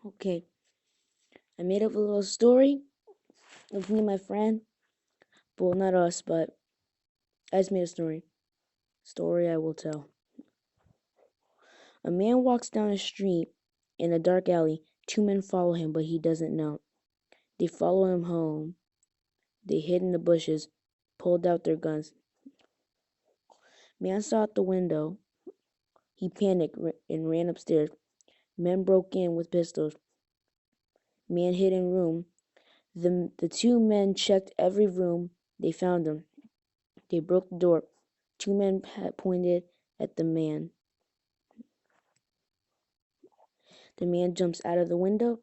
Okay, I made up a little story of me and my friend. Well, not us, but I just made a story. Story I will tell. A man walks down a street in a dark alley. Two men follow him, but he doesn't know. They follow him home. They hid in the bushes, pulled out their guns. Man saw out the window. He panicked and ran upstairs. Men broke in with pistols. Man hid in room. The two men checked every room. They found him. They broke the door. Two men pointed at the man. The man jumps out of the window.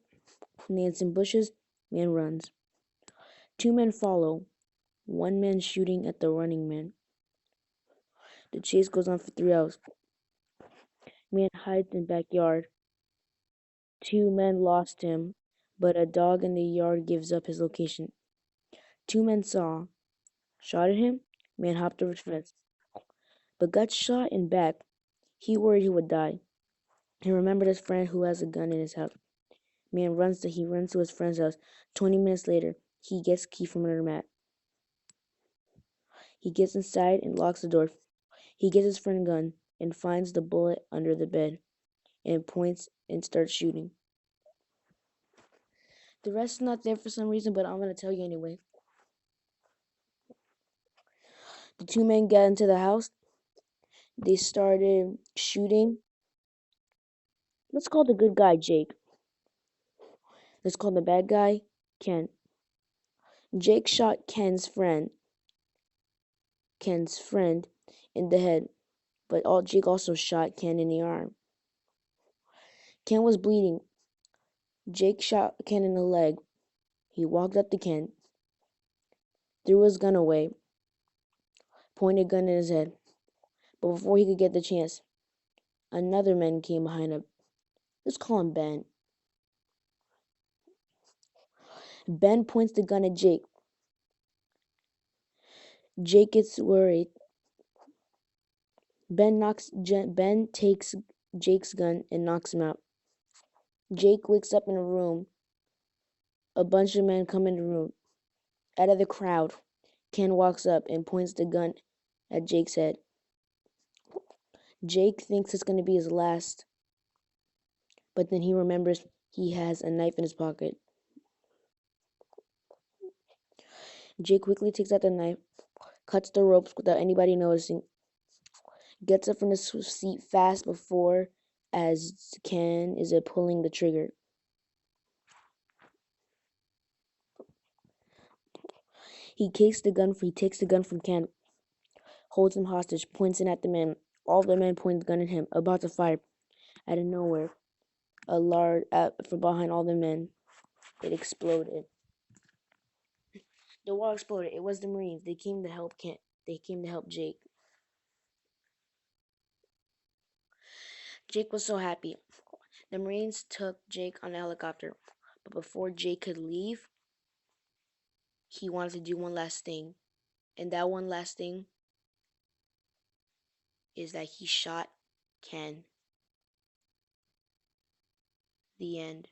Lands in bushes. Man runs. Two men follow. One man shooting at the running man. The chase goes on for 3 hours. Man hides in backyard. Two men lost him, but a dog in the yard gives up his location. Two men shot at him. Man hopped over the fence, but got shot in back. He worried he would die. He remembered his friend who has a gun in his house. He runs to his friend's house. 20 minutes later, he gets key from under the mat. He gets inside and locks the door. He gets his friend's gun and finds the bullet under the bed and points and starts shooting. The rest is not there for some reason, but I'm going to tell you anyway. The two men got into the house. They started shooting. Let's call the good guy Jake. Let's call the bad guy Ken. Jake shot Ken's friend in the head, but Jake also shot Ken in the arm. Ken was bleeding. Jake shot Ken in the leg. He walked up to Ken, threw his gun away, pointed a gun in his head. But before he could get the chance, another man came behind him. Let's call him Ben. Ben points the gun at Jake. Jake gets worried. Ben takes Jake's gun and knocks him out. Jake wakes up in a room. A bunch of men come in the room. Out of the crowd, Ken walks up and points the gun at Jake's head. Jake thinks it's going to be his last, but then he remembers he has a knife in his pocket. Jake quickly takes out the knife, cuts the ropes without anybody noticing, gets up from the seat fast before as Ken is pulling the trigger. He takes the gun from Ken, holds him hostage, points it at the men. All the men point the gun at him, about to fire. Out of nowhere, from behind all the men, it exploded. The wall exploded. It was the Marines. They came to help Ken. They came to help Jake. Jake was so happy. The Marines took Jake on a helicopter, but before Jake could leave, he wanted to do one last thing. And that one last thing is that he shot Ken. The end.